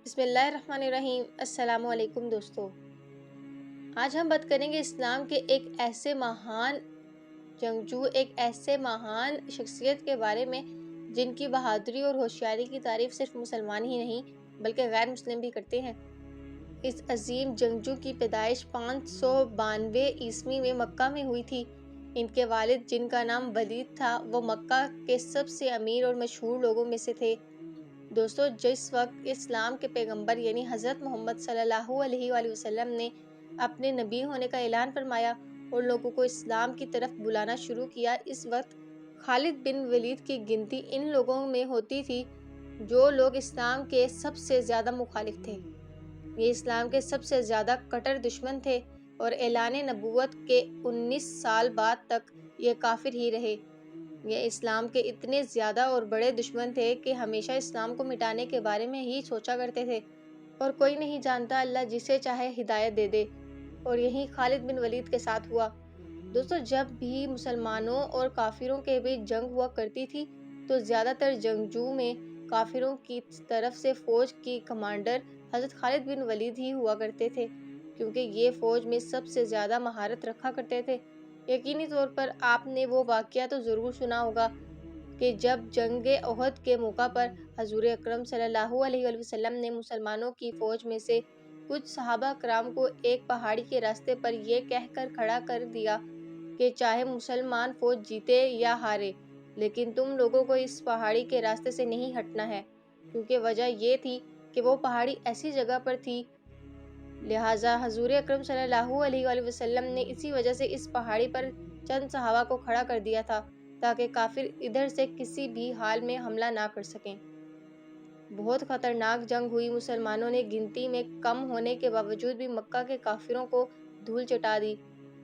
بسم اللہ الرحمن الرحیم۔ السلام علیکم دوستو، آج ہم بات کریں گے اسلام کے ایک ایسے مہان جنگجو، ایک ایسے مہان شخصیت کے بارے میں جن کی بہادری اور ہوشیاری کی تعریف صرف مسلمان ہی نہیں بلکہ غیر مسلم بھی کرتے ہیں۔ اس عظیم جنگجو کی پیدائش 592 عیسوی میں مکہ میں ہوئی تھی۔ ان کے والد جن کا نام ولید تھا وہ مکہ کے سب سے امیر اور مشہور لوگوں میں سے تھے۔ دوستو، جس وقت اسلام کے پیغمبر یعنی حضرت محمد صلی اللہ علیہ وآلہ وسلم نے اپنے نبی ہونے کا اعلان فرمایا اور لوگوں کو اسلام کی طرف بلانا شروع کیا، اس وقت خالد بن ولید کی گنتی ان لوگوں میں ہوتی تھی جو لوگ اسلام کے سب سے زیادہ مخالف تھے۔ یہ اسلام کے سب سے زیادہ کٹر دشمن تھے اور اعلان نبوت کے 19 سال بعد تک یہ کافر ہی رہے۔ یہ اسلام کے اتنے زیادہ اور بڑے دشمن تھے کہ ہمیشہ اسلام کو مٹانے کے بارے میں ہی سوچا کرتے تھے، اور کوئی نہیں جانتا اللہ جسے چاہے ہدایت دے دے، اور یہی خالد بن ولید کے ساتھ ہوا۔ دوستو، جب بھی مسلمانوں اور کافروں کے بیچ جنگ ہوا کرتی تھی تو زیادہ تر جنگجو میں کافروں کی طرف سے فوج کی کمانڈر حضرت خالد بن ولید ہی ہوا کرتے تھے، کیونکہ یہ فوج میں سب سے زیادہ مہارت رکھا کرتے تھے۔ یقینی طور پر آپ نے وہ واقعہ تو ضرور سنا ہوگا کہ جب جنگ احد کے موقع پر حضور اکرم صلی اللہ علیہ وآلہ وسلم نے مسلمانوں کی فوج میں سے کچھ صحابہ کرام کو ایک پہاڑی کے راستے پر یہ کہہ کر کھڑا کر دیا کہ چاہے مسلمان فوج جیتے یا ہارے، لیکن تم لوگوں کو اس پہاڑی کے راستے سے نہیں ہٹنا ہے، کیونکہ وجہ یہ تھی کہ وہ پہاڑی ایسی جگہ پر تھی، لہٰذا حضور اکرم صلی اللہ علیہ وآلہ وسلم نے اسی وجہ سے اس پہاڑی پر چند صحابہ کو کھڑا کر دیا تھا تاکہ کافر ادھر سے کسی بھی حال میں حملہ نہ کر سکیں۔ بہت خطرناک جنگ ہوئی، مسلمانوں نے گنتی میں کم ہونے کے باوجود بھی مکہ کے کافروں کو دھول چٹا دی،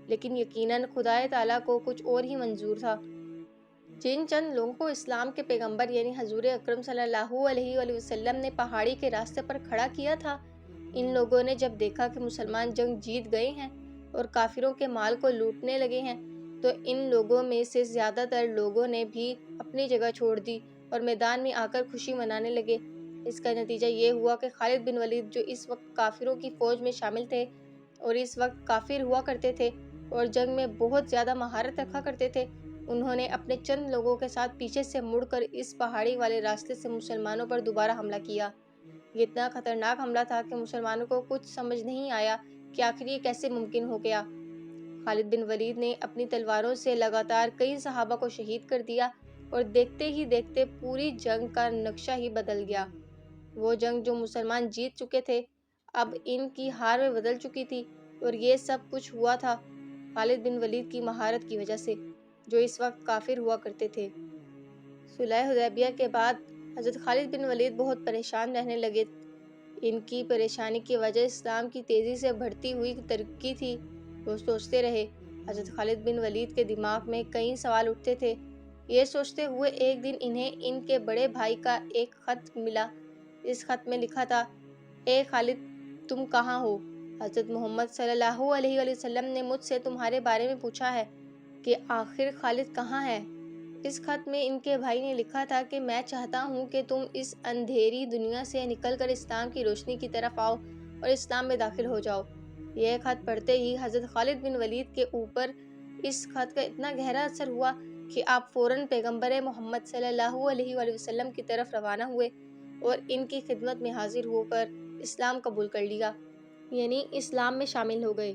لیکن یقیناً خدا تعالیٰ کو کچھ اور ہی منظور تھا۔ جن چند لوگوں کو اسلام کے پیغمبر یعنی حضور اکرم صلی اللہ علیہ وآلہ وسلم نے پہاڑی کے راستے پر کھڑا کیا تھا، ان لوگوں نے جب دیکھا کہ مسلمان جنگ جیت گئے ہیں اور کافروں کے مال کو لوٹنے لگے ہیں تو ان لوگوں میں سے زیادہ تر لوگوں نے بھی اپنی جگہ چھوڑ دی اور میدان میں آ کر خوشی منانے لگے۔ اس کا نتیجہ یہ ہوا کہ خالد بن ولید جو اس وقت کافروں کی فوج میں شامل تھے اور اس وقت کافر ہوا کرتے تھے اور جنگ میں بہت زیادہ مہارت رکھا کرتے تھے، انہوں نے اپنے چند لوگوں کے ساتھ پیچھے سے مڑ کر اس پہاڑی والے راستے سے مسلمانوں پر دوبارہ حملہ کیا۔ یہ اتنا خطرناک حملہ تھا کہ مسلمانوں کو کچھ سمجھ نہیں آیا کہ آخر یہ کیسے ممکن ہو گیا۔ خالد بن ولید نے اپنی تلواروں سے لگاتار کئی صحابہ کو شہید کر دیا اور دیکھتے ہی دیکھتے پوری جنگ کا نقشہ ہی بدل گیا۔ وہ جنگ جو مسلمان جیت چکے تھے اب ان کی ہار میں بدل چکی تھی، اور یہ سب کچھ ہوا تھا خالد بن ولید کی مہارت کی وجہ سے، جو اس وقت کافر ہوا کرتے تھے۔ صلح حدیبیہ کے بعد حضرت خالد بن ولید بہت پریشان رہنے لگے۔ ان کی پریشانی کی وجہ اسلام کی تیزی سے بڑھتی ہوئی ترقی تھی۔ وہ سوچتے رہے۔ حضرت خالد بن ولید کے دماغ میں کئی سوال اٹھتے تھے۔ یہ سوچتے ہوئے ایک دن انہیں ان کے بڑے بھائی کا ایک خط ملا۔ اس خط میں لکھا تھا: اے خالد، تم کہاں ہو؟ حضرت محمد صلی اللہ علیہ وآلہ وسلم نے مجھ سے تمہارے بارے میں پوچھا ہے کہ آخر خالد کہاں ہے؟ اس خط میں ان کے بھائی نے لکھا تھا کہ میں چاہتا ہوں کہ تم اس اندھیری دنیا سے نکل کر اسلام کی روشنی کی طرف آؤ اور اسلام میں داخل ہو جاؤ۔ یہ خط پڑھتے ہی حضرت خالد بن ولید کے اوپر اس خط کا اتنا گہرا اثر ہوا کہ آپ فوراً پیغمبر محمد صلی اللہ علیہ وآلہ وسلم کی طرف روانہ ہوئے اور ان کی خدمت میں حاضر ہو کر اسلام قبول کر لیا، یعنی اسلام میں شامل ہو گئے۔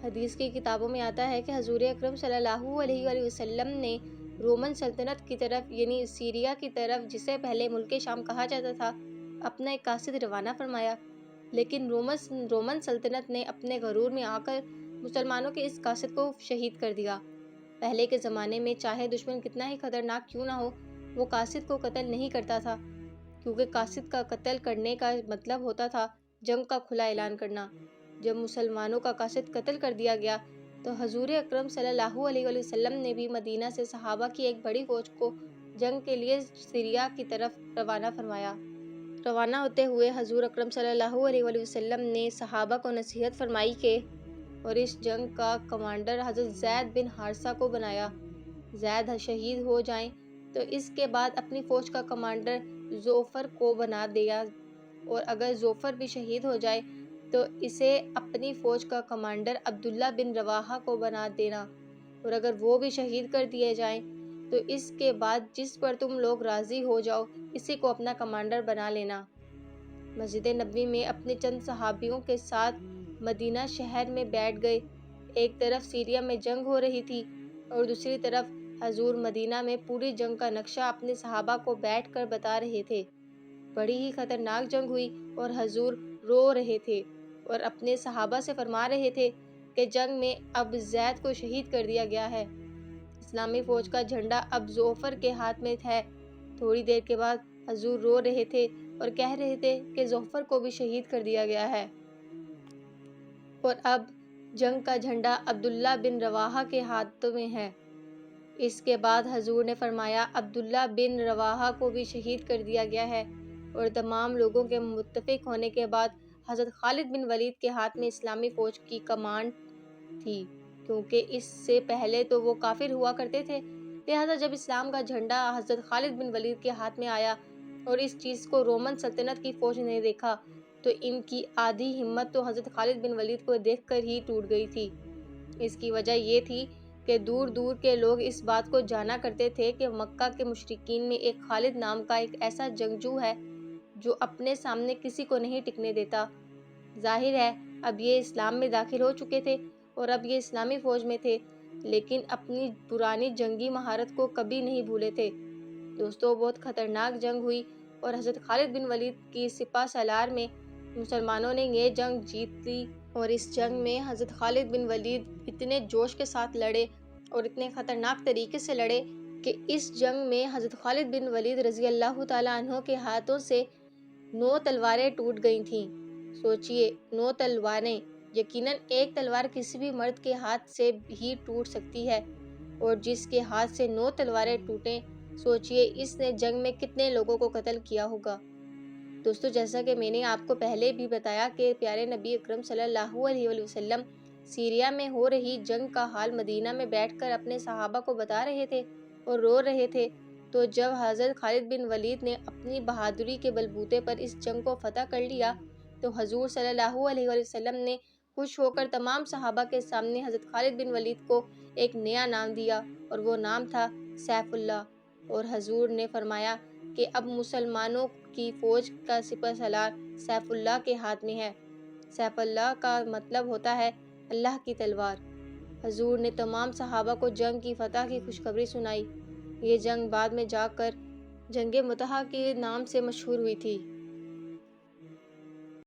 حدیث کی کتابوں میں آتا ہے کہ حضور اکرم صلی اللہ علیہ وآلہ وسلم نے رومن سلطنت کی طرف یعنی سیریا کی طرف، جسے پہلے ملک شام کہا جاتا تھا، اپنا ایک قاصد روانہ فرمایا، لیکن رومن سلطنت نے اپنے غرور میں آ کر مسلمانوں کے اس قاصد کو شہید کر دیا۔ پہلے کے زمانے میں چاہے دشمن کتنا ہی خطرناک کیوں نہ ہو، وہ قاصد کو قتل نہیں کرتا تھا، کیونکہ قاصد کا قتل کرنے کا مطلب ہوتا تھا جنگ کا کھلا اعلان کرنا۔ جب مسلمانوں کا قاصد قتل کر دیا گیا تو حضور اکرم صلی اللہ علیہ وآلہ وسلم نے بھی مدینہ سے صحابہ کی ایک بڑی فوج کو جنگ کے لیے سیریا کی طرف روانہ فرمایا۔ روانہ ہوتے ہوئے حضور اکرم صلی اللہ علیہ وآلہ وسلم نے صحابہ کو نصیحت فرمائی کہ اور اس جنگ کا کمانڈر حضرت زید بن حارثہ کو بنایا۔ زید شہید ہو جائیں تو اس کے بعد اپنی فوج کا کمانڈر جعفر کو بنا دیا اور اگر ظفر بھی شہید ہو جائے تو اسے اپنی فوج کا کمانڈر عبداللہ بن رواحہ کو بنا دینا، اور اگر وہ بھی شہید کر دیے جائیں تو اس کے بعد جس پر تم لوگ راضی ہو جاؤ اسی کو اپنا کمانڈر بنا لینا۔ مسجد نبوی میں اپنے چند صحابیوں کے ساتھ مدینہ شہر میں بیٹھ گئے۔ ایک طرف سیریا میں جنگ ہو رہی تھی اور دوسری طرف حضور مدینہ میں پوری جنگ کا نقشہ اپنے صحابہ کو بیٹھ کر بتا رہے تھے۔ بڑی ہی خطرناک جنگ ہوئی اور حضور رو رہے تھے اور اپنے صحابہ سے فرما رہے تھے کہ جنگ میں اب زید کو شہید کر دیا گیا ہے، اسلامی فوج کا جھنڈا اب ظفر کے ہاتھ میں ہے۔ تھوڑی دیر کے بعد حضور رو رہے تھے اور کہہ رہے تھے کہ ظفر کو بھی شہید کر دیا گیا ہے اور اب جنگ کا جھنڈا عبداللہ بن رواحہ کے ہاتھ میں ہے۔ اس کے بعد حضور نے فرمایا عبداللہ بن رواحہ کو بھی شہید کر دیا گیا ہے، اور تمام لوگوں کے متفق ہونے کے بعد حضرت خالد بن ولید کے ہاتھ میں اسلامی فوج کی کمانڈ تھی، کیونکہ اس سے پہلے تو وہ کافر ہوا کرتے تھے۔ لہٰذا جب اسلام کا جھنڈا حضرت خالد بن ولید کے ہاتھ میں آیا اور اس چیز کو رومن سلطنت کی فوج نے دیکھا تو ان کی آدھی ہمت تو حضرت خالد بن ولید کو دیکھ کر ہی ٹوٹ گئی تھی۔ اس کی وجہ یہ تھی کہ دور دور کے لوگ اس بات کو جانا کرتے تھے کہ مکہ کے مشرکین میں ایک خالد نام کا ایک ایسا جنگجو ہے جو اپنے سامنے کسی کو نہیں ٹکنے دیتا۔ ظاہر ہے اب یہ اسلام میں داخل ہو چکے تھے اور اب یہ اسلامی فوج میں تھے، لیکن اپنی پرانی جنگی مہارت کو کبھی نہیں بھولے تھے۔ دوستو، بہت خطرناک جنگ ہوئی اور حضرت خالد بن ولید کی سپہ سالار میں مسلمانوں نے یہ جنگ جیت لی، اور اس جنگ میں حضرت خالد بن ولید اتنے جوش کے ساتھ لڑے اور اتنے خطرناک طریقے سے لڑے کہ اس جنگ میں حضرت خالد بن ولید رضی اللہ تعالیٰ عنہ کے ہاتھوں سے 9 تلواریں ٹوٹ گئی تھیں۔ سوچئے 9 تلواریں، یقیناً ایک تلوار کسی بھی مرد کے ہاتھ سے ہی ٹوٹ سکتی ہے، اور جس کے ہاتھ سے 9 تلواریں ٹوٹیں، سوچئے اس نے جنگ میں کتنے لوگوں کو قتل کیا ہوگا۔ دوستو، جیسا کہ میں نے آپ کو پہلے بھی بتایا کہ پیارے نبی اکرم صلی اللہ علیہ وسلم سیریا میں ہو رہی جنگ کا حال مدینہ میں بیٹھ کر اپنے صحابہ کو بتا رہے تھے اور رو رہے تھے، تو جب حضرت خالد بن ولید نے اپنی بہادری کے بلبوتے پر اس جنگ کو فتح کر لیا تو حضور صلی اللہ علیہ وسلم نے خوش ہو کر تمام صحابہ کے سامنے حضرت خالد بن ولید کو ایک نیا نام دیا، اور وہ نام تھا سیف اللہ۔ اور حضور نے فرمایا کہ اب مسلمانوں کی فوج کا سپہ سالار سیف اللہ کے ہاتھ میں ہے۔ سیف اللہ کا مطلب ہوتا ہے اللہ کی تلوار۔ حضور نے تمام صحابہ کو جنگ کی فتح کی خوشخبری سنائی۔ یہ جنگ بعد میں جا کر جنگ مطہع کے نام سے مشہور ہوئی تھی۔